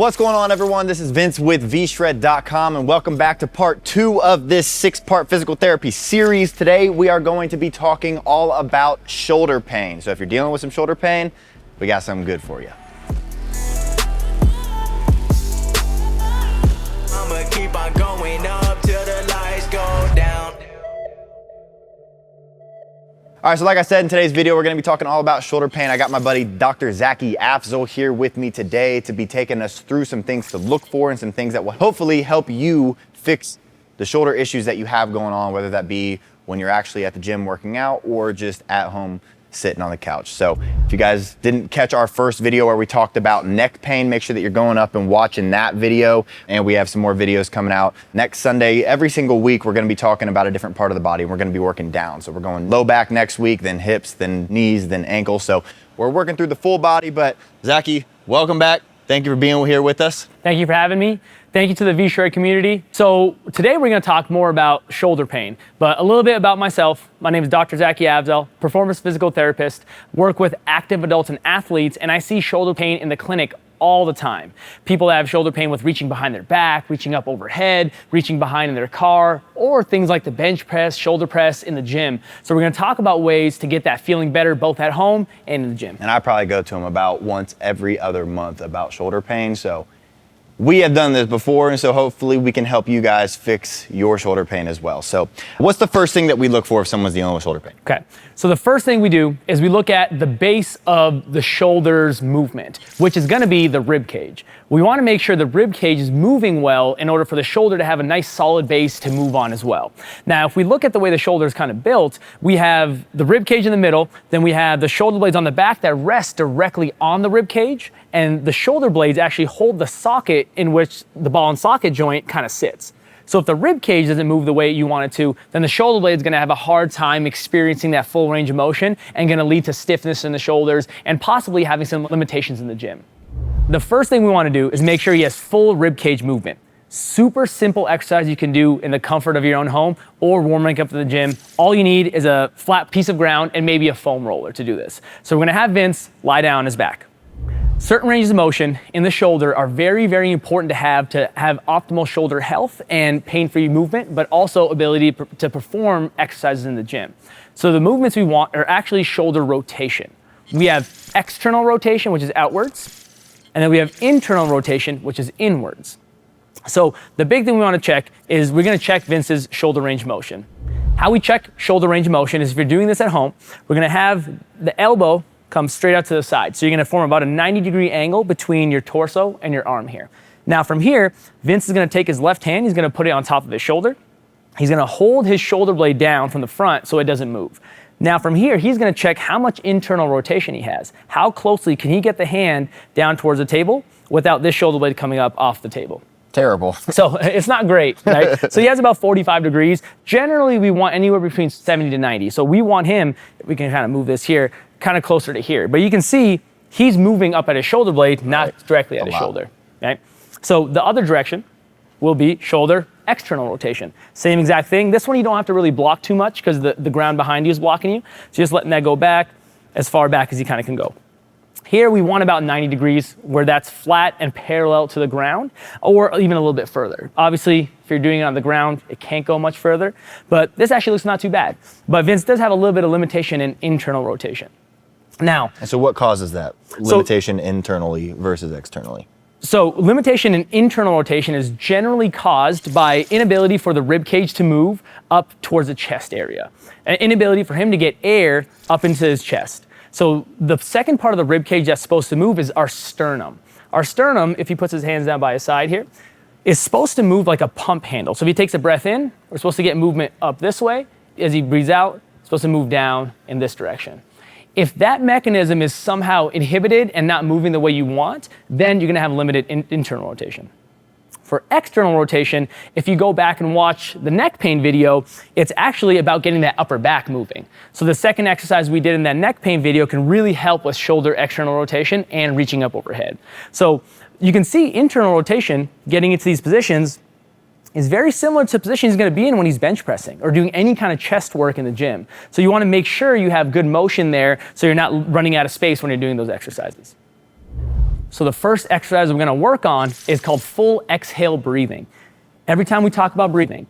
What's going on, everyone? This is Vince with VShred.com, and welcome back to part 2 of this 6-part physical therapy series. Today we are going to be talking all about shoulder pain. So if you're dealing with some shoulder pain, we got something good for you. I'ma keep on going up till the lights go down. All right, so like I said, in today's video, we're gonna be talking all about shoulder pain. I got my buddy, Dr. Zaki Afzal, here with me today to be taking us through some things to look for and some things that will hopefully help you fix the shoulder issues that you have going on, whether that be when you're actually at the gym working out or just at home sitting on the couch. So if you guys didn't catch our first video where we talked about neck pain, make sure that you're going up and watching that video. And we have some more videos coming out next Sunday. Every single week, we're gonna be talking about a different part of the body. We're gonna be working down. So we're going low back next week, then hips, then knees, then ankles. So we're working through the full body, but Zaki, welcome back. Thank you for being here with us. Thank you for having me. Thank you to the VShred community. So today we're gonna talk more about shoulder pain, but a little bit about myself. My name is Dr. Zaki Afzal, performance physical therapist, work with active adults and athletes, and I see shoulder pain in the clinic all the time. People that have shoulder pain with reaching behind their back, reaching up overhead, reaching behind in their car, or things like the bench press, shoulder press in the gym. So we're gonna talk about ways to get that feeling better both at home and in the gym. And I probably go to him about once every other month about shoulder pain. So we have done this before, and so hopefully we can help you guys fix your shoulder pain as well. So what's the first thing that we look for if someone's dealing with shoulder pain? Okay, so the first thing we do is we look at the base of the shoulder's movement, which is gonna be the rib cage. We wanna make sure the rib cage is moving well in order for the shoulder to have a nice solid base to move on as well. Now, if we look at the way the shoulder is kind of built, we have the rib cage in the middle, then we have the shoulder blades on the back that rest directly on the rib cage, and the shoulder blades actually hold the socket in which the ball and socket joint kind of sits. So if the rib cage doesn't move the way you want it to, then the shoulder blade is gonna have a hard time experiencing that full range of motion and gonna lead to stiffness in the shoulders and possibly having some limitations in the gym. The first thing we wanna do is make sure he has full rib cage movement. Super simple exercise you can do in the comfort of your own home or warming up to the gym. All you need is a flat piece of ground and maybe a foam roller to do this. So we're gonna have Vince lie down on his back. Certain ranges of motion in the shoulder are very, very important to have optimal shoulder health and pain-free movement, but also ability to perform exercises in the gym. So the movements we want are actually shoulder rotation. We have external rotation, which is outwards, and then we have internal rotation, which is inwards. So the big thing we want to check is we're going to check Vince's shoulder range of motion. How we check shoulder range of motion is if you're doing this at home, we're going to have the elbow come straight out to the side. So you're gonna form about a 90-degree angle between your torso and your arm here. Now from here, Vince is gonna take his left hand, he's gonna put it on top of his shoulder. He's gonna hold his shoulder blade down from the front so it doesn't move. Now from here, he's gonna check how much internal rotation he has. How closely can he get the hand down towards the table without this shoulder blade coming up off the table? Terrible. So it's not great, right? So he has about 45 degrees. Generally, we want anywhere between 70 to 90. So we want him, we can kind of move this here, kind of closer to here. But you can see he's moving up at his shoulder blade, not directly at his shoulder, right? So the other direction will be shoulder external rotation. Same exact thing. This one you don't have to really block too much because the ground behind you is blocking you. So just letting that go back as far back as you kind of can go. Here we want about 90 degrees where that's flat and parallel to the ground, or even a little bit further. Obviously, if you're doing it on the ground, it can't go much further, but this actually looks not too bad. But Vince does have a little bit of limitation in internal rotation. Now, and so what causes that limitation internally versus externally? So limitation in internal rotation is generally caused by inability for the rib cage to move up towards the chest area, an inability for him to get air up into his chest. So the second part of the rib cage that's supposed to move is our sternum. Our sternum, if he puts his hands down by his side here, is supposed to move like a pump handle. So if he takes a breath in, we're supposed to get movement up this way. As he breathes out, it's supposed to move down in this direction. If that mechanism is somehow inhibited and not moving the way you want, then you're gonna have limited internal rotation. For external rotation, if you go back and watch the neck pain video, it's actually about getting that upper back moving. So the second exercise we did in that neck pain video can really help with shoulder external rotation and reaching up overhead. So you can see internal rotation, getting into these positions, is very similar to the position he's gonna be in when he's bench pressing or doing any kind of chest work in the gym. So you wanna make sure you have good motion there so you're not running out of space when you're doing those exercises. So the first exercise we're gonna work on is called full exhale breathing. Every time we talk about breathing,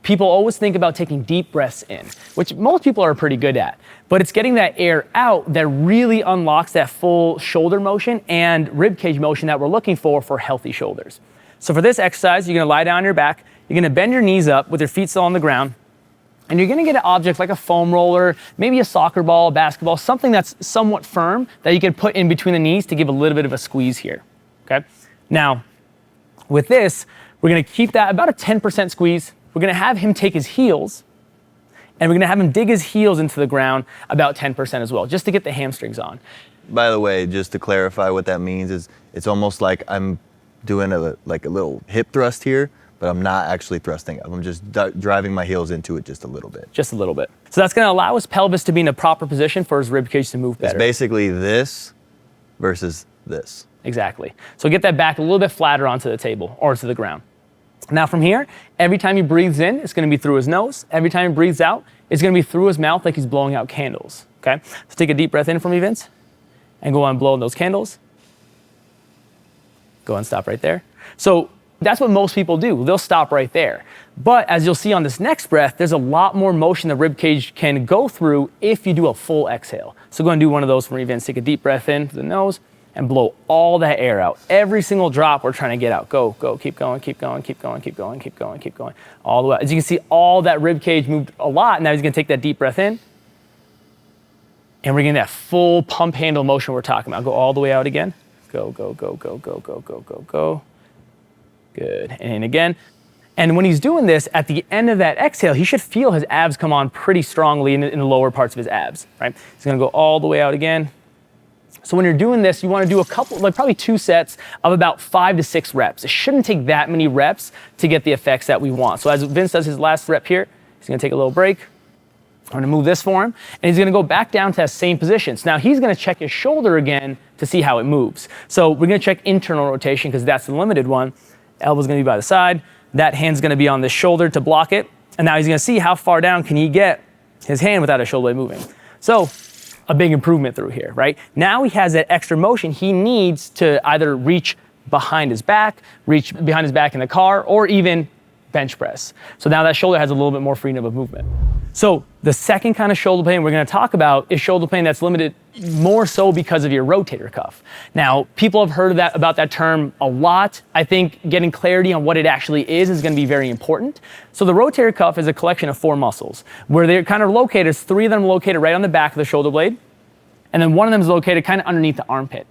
people always think about taking deep breaths in, which most people are pretty good at, but it's getting that air out that really unlocks that full shoulder motion and rib cage motion that we're looking for healthy shoulders. So for this exercise, you're gonna lie down on your back, you're gonna bend your knees up with your feet still on the ground, and you're gonna get an object like a foam roller, maybe a soccer ball, a basketball, something that's somewhat firm that you can put in between the knees to give a little bit of a squeeze here, okay? Now, with this, we're gonna keep that about a 10% squeeze. We're gonna have him take his heels, and we're gonna have him dig his heels into the ground about 10% as well, just to get the hamstrings on. By the way, just to clarify what that means is it's almost like I'm doing a little hip thrust here, but I'm not actually thrusting up. I'm just driving my heels into it just a little bit. Just a little bit. So that's gonna allow his pelvis to be in a proper position for his rib cage to move better. It's basically this versus this. Exactly. So get that back a little bit flatter onto the table or to the ground. Now from here, every time he breathes in, it's gonna be through his nose. Every time he breathes out, it's gonna be through his mouth like he's blowing out candles, okay? So take a deep breath in for me, Vince, and go on blowing those candles. Go and stop right there. So that's what most people do. They'll stop right there. But as you'll see on this next breath, there's a lot more motion the rib cage can go through if you do a full exhale. So go and do one of those for me, Vince. Take a deep breath in through the nose and blow all that air out. Every single drop we're trying to get out. Go, go, keep going, keep going, keep going, keep going, keep going, keep going. All the way. As you can see, all that rib cage moved a lot. Now he's gonna take that deep breath in. And we're getting that full pump handle motion we're talking about. Go all the way out again. Go, go, go, go, go, go, go, go, go. Good, and again. And when he's doing this, at the end of that exhale, he should feel his abs come on pretty strongly in the lower parts of his abs, right? He's gonna go all the way out again. So when you're doing this, you wanna do a couple, like probably 2 sets of about 5 to 6 reps. It shouldn't take that many reps to get the effects that we want. So as Vince does his last rep here, he's gonna take a little break. I'm gonna move this for him, and he's gonna go back down to that same position. So now he's gonna check his shoulder again to see how it moves. So we're gonna check internal rotation because that's the limited one. Elbow's gonna be by the side. That hand's gonna be on the shoulder to block it. And now he's gonna see how far down can he get his hand without his shoulder blade moving. So a big improvement through here, right? Now he has that extra motion he needs to either reach behind his back in the car, or even bench press. So now that shoulder has a little bit more freedom of movement. So the second kind of shoulder pain we're gonna talk about is shoulder pain that's limited more so because of your rotator cuff. Now, people have heard about that term a lot. I think getting clarity on what it actually is gonna be very important. So the rotator cuff is a collection of 4 muscles where they're kind of located, there's 3 of them located right on the back of the shoulder blade, and then one of them is located kind of underneath the armpit.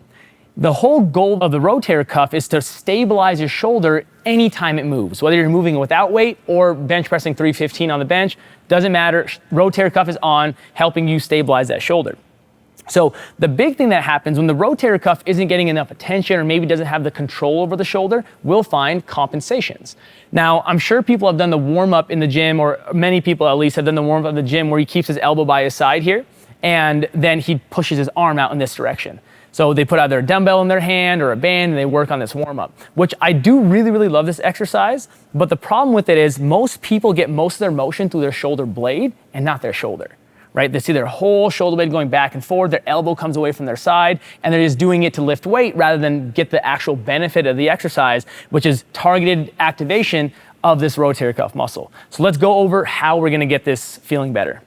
The whole goal of the rotator cuff is to stabilize your shoulder anytime it moves, whether you're moving without weight or bench pressing 315 on the bench, doesn't matter. Rotator cuff is on, helping you stabilize that shoulder. So the big thing that happens when the rotator cuff isn't getting enough attention or maybe doesn't have the control over the shoulder, we'll find compensations. Now, I'm sure people have done the warm up in the gym, or many people at least have done the warm up in the gym where he keeps his elbow by his side here, and then he pushes his arm out in this direction. So they put either a dumbbell in their hand or a band and they work on this warm up, which I do really, really love this exercise. But the problem with it is most people get most of their motion through their shoulder blade and not their shoulder, right? They see their whole shoulder blade going back and forward, their elbow comes away from their side, and they're just doing it to lift weight rather than get the actual benefit of the exercise, which is targeted activation of this rotator cuff muscle. So let's go over how we're gonna get this feeling better.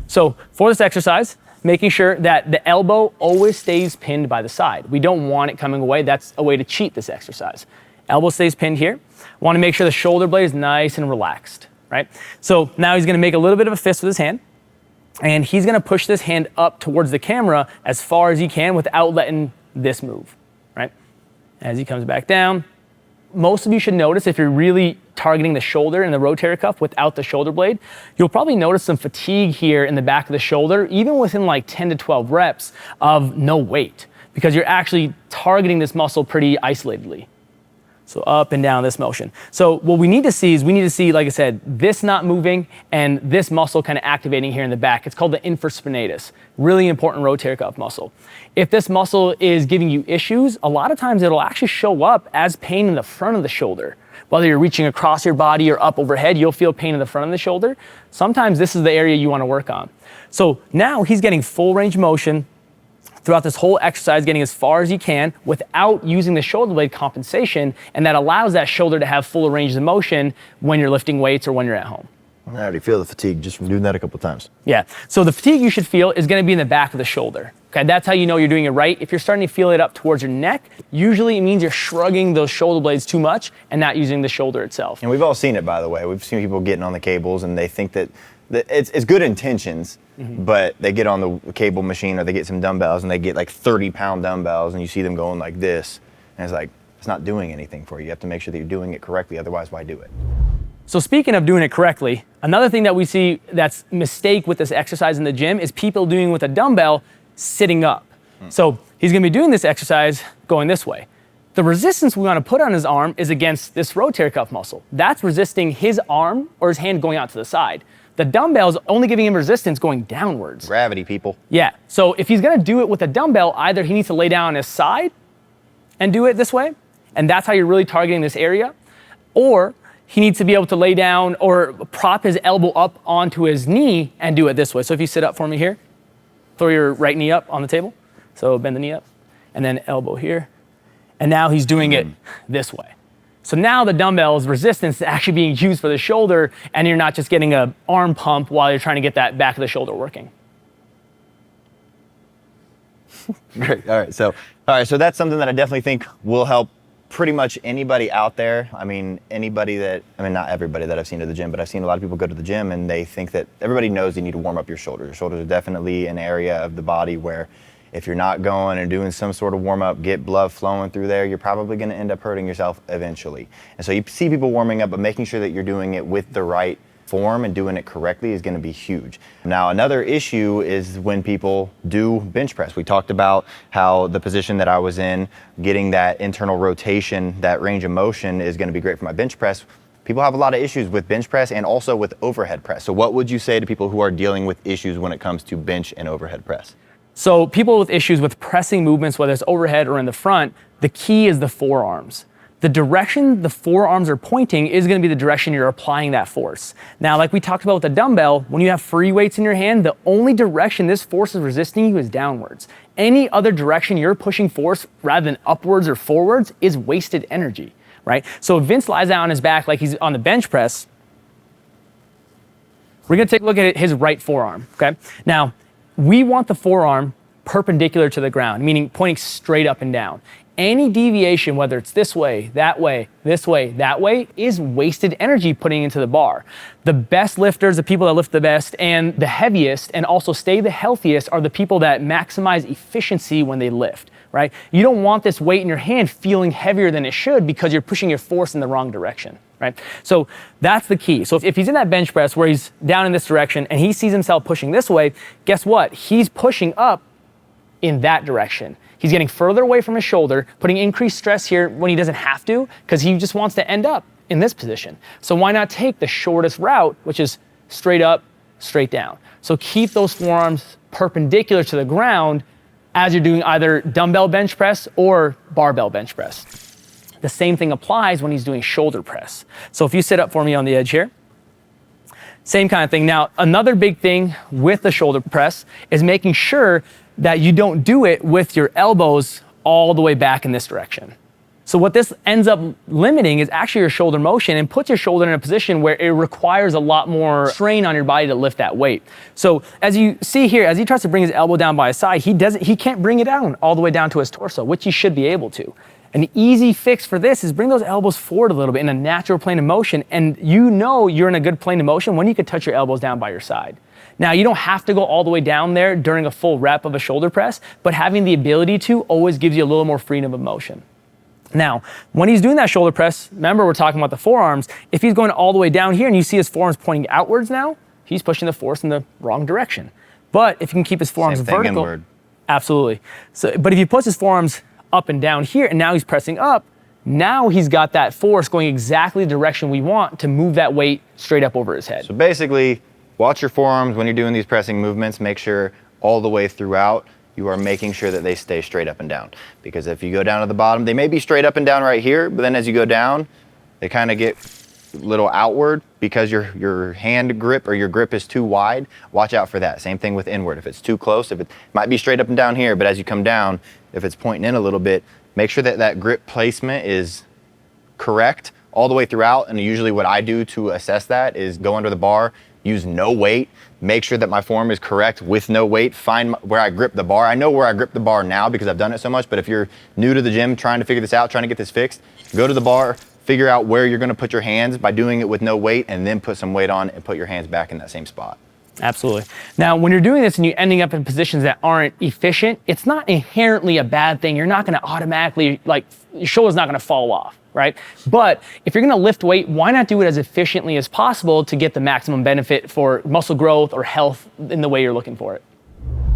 So for this exercise, making sure that the elbow always stays pinned by the side. We don't want it coming away. That's a way to cheat this exercise. Elbow stays pinned here. Want to make sure the shoulder blade is nice and relaxed, right? So now he's gonna make a little bit of a fist with his hand, and he's gonna push this hand up towards the camera as far as he can without letting this move, right? As he comes back down, most of you should notice if you're really targeting the shoulder and the rotator cuff without the shoulder blade, you'll probably notice some fatigue here in the back of the shoulder, even within like 10 to 12 reps of no weight, because you're actually targeting this muscle pretty isolatedly. So up and down this motion. So what we need to see is, like I said, this not moving and this muscle kind of activating here in the back. It's called the infraspinatus, really important rotator cuff muscle. If this muscle is giving you issues, a lot of times it'll actually show up as pain in the front of the shoulder. Whether you're reaching across your body or up overhead, you'll feel pain in the front of the shoulder. Sometimes this is the area you want to work on. So now he's getting full range of motion, throughout this whole exercise, getting as far as you can without using the shoulder blade compensation, and that allows that shoulder to have full range of motion when you're lifting weights or when you're at home. I already feel the fatigue just from doing that a couple times. Yeah, so the fatigue you should feel is gonna be in the back of the shoulder. Okay, that's how you know you're doing it right. If you're starting to feel it up towards your neck, usually it means you're shrugging those shoulder blades too much and not using the shoulder itself. And we've all seen it, by the way. We've seen people getting on the cables and they think that it's good intentions, but they get on the cable machine or they get some dumbbells and they get like 30-pound dumbbells and you see them going like this. And it's like, it's not doing anything for you. You have to make sure that you're doing it correctly, otherwise why do it? So speaking of doing it correctly, another thing that we see that's mistake with this exercise in the gym is people doing with a dumbbell sitting up. So he's gonna be doing this exercise going this way. The resistance we wanna put on his arm is against this rotator cuff muscle. That's resisting his arm or his hand going out to the side. The dumbbell is only giving him resistance going downwards. Gravity, people. Yeah, so if he's gonna do it with a dumbbell, either he needs to lay down on his side and do it this way, and that's how you're really targeting this area, or he needs to be able to lay down or prop his elbow up onto his knee and do it this way. So if you sit up for me here, throw your right knee up on the table. So bend the knee up, and then elbow here. And now he's doing it this way. So now the dumbbell's resistance is actually being used for the shoulder, and you're not just getting an arm pump while you're trying to get that back of the shoulder working. Great. All right, so that's something that I definitely think will help pretty much anybody out there. I mean, not everybody that I've seen at the gym, but I've seen a lot of people go to the gym and they think that everybody knows you need to warm up your shoulders. Your shoulders are definitely an area of the body where if you're not going and doing some sort of warm up, get blood flowing through there, you're probably going to end up hurting yourself eventually. And so you see people warming up, but making sure that you're doing it with the right form and doing it correctly is going to be huge. Now, another issue is when people do bench press. We talked about how the position that I was in, getting that internal rotation, that range of motion is going to be great for my bench press. People have a lot of issues with bench press and also with overhead press. So what would you say to people who are dealing with issues when it comes to bench and overhead press? So people with issues with pressing movements, whether it's overhead or in the front, the key is the forearms. The direction the forearms are pointing is going to be the direction you're applying that force. Now, like we talked about with the dumbbell, when you have free weights in your hand, the only direction this force is resisting you is downwards. Any other direction you're pushing force rather than upwards or forwards is wasted energy, right? So if Vince lies down on his back like he's on the bench press, we're going to take a look at his right forearm, okay? Now, we want the forearm perpendicular to the ground, meaning pointing straight up and down. Any deviation, whether it's this way, that way, this way, that way, is wasted energy putting into the bar. The best lifters, the people that lift the best and the heaviest and also stay the healthiest are the people that maximize efficiency when they lift, right? You don't want this weight in your hand feeling heavier than it should because you're pushing your force in the wrong direction, right? So that's the key. So if he's in that bench press where he's down in this direction and he sees himself pushing this way, guess what? He's pushing up in that direction. He's getting further away from his shoulder, putting increased stress here when he doesn't have to, because he just wants to end up in this position. So why not take the shortest route, which is straight up, straight down? So keep those forearms perpendicular to the ground as you're doing either dumbbell bench press or barbell bench press. The same thing applies when he's doing shoulder press. So if you sit up for me on the edge here, same kind of thing. Now, another big thing with the shoulder press is making sure that you don't do it with your elbows all the way back in this direction. So what this ends up limiting is actually your shoulder motion and puts your shoulder in a position where it requires a lot more strain on your body to lift that weight. So as you see here, as he tries to bring his elbow down by his side, he can't bring it down all the way down to his torso, which he should be able to. An easy fix for this is bring those elbows forward a little bit in a natural plane of motion, and you know you're in a good plane of motion when you can touch your elbows down by your side. Now, you don't have to go all the way down there during a full rep of a shoulder press, but having the ability to always gives you a little more freedom of motion. Now, when he's doing that shoulder press, remember we're talking about the forearms, if he's going all the way down here and you see his forearms pointing outwards now, he's pushing the force in the wrong direction. But if you can keep his forearms vertical, inward. Absolutely. But if he puts his forearms up and down here and now he's pressing up, now he's got that force going exactly the direction we want to move that weight straight up over his head. So basically, watch your forearms when you're doing these pressing movements. Make sure all the way throughout you are making sure that they stay straight up and down. Because if you go down to the bottom, they may be straight up and down right here, but then as you go down, they kind of get little outward because your hand grip or your grip is too wide, watch out for that. Same thing with inward. If it's too close, if it might be straight up and down here, but as you come down, if it's pointing in a little bit, make sure that that grip placement is correct all the way throughout. And usually what I do to assess that is go under the bar, use no weight, make sure that my form is correct with no weight, find where I grip the bar. I know where I grip the bar now because I've done it so much, but if you're new to the gym, trying to figure this out, trying to get this fixed, go to the bar, figure out where you're gonna put your hands by doing it with no weight, and then put some weight on and put your hands back in that same spot. Absolutely. Now, when you're doing this and you're ending up in positions that aren't efficient, it's not inherently a bad thing. You're not gonna automatically, like, your shoulder's not gonna fall off, right? But if you're gonna lift weight, why not do it as efficiently as possible to get the maximum benefit for muscle growth or health in the way you're looking for it?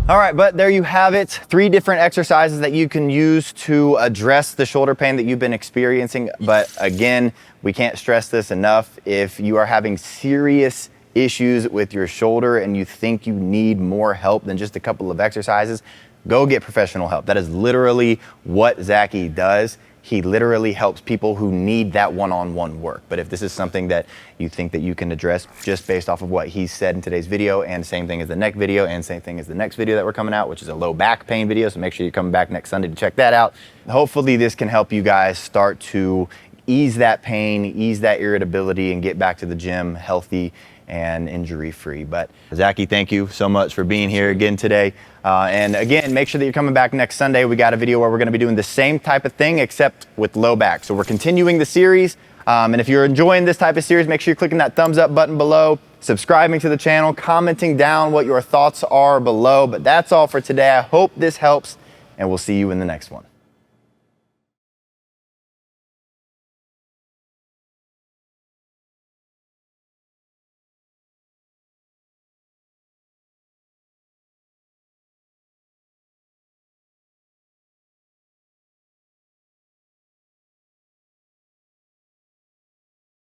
All right, but there you have it. 3 different exercises that you can use to address the shoulder pain that you've been experiencing. But again, we can't stress this enough. If you are having serious issues with your shoulder and you think you need more help than just a couple of exercises, go get professional help. That is literally what Zaki does. He literally helps people who need that one-on-one work. But if this is something that you think that you can address just based off of what he said in today's video, and same thing as the neck video, and same thing as the next video that we're coming out, which is a low back pain video, so make sure you're coming back next Sunday to check that out. Hopefully this can help you guys start to ease that pain, ease that irritability, and get back to the gym healthy and injury-free. But Zaki, thank you so much for being here again today. And again, make sure that you're coming back next Sunday. We got a video where we're gonna be doing the same type of thing except with low back. So we're continuing the series. And if you're enjoying this type of series, make sure you're clicking that thumbs up button below, subscribing to the channel, commenting down what your thoughts are below. But that's all for today. I hope this helps, and we'll see you in the next one.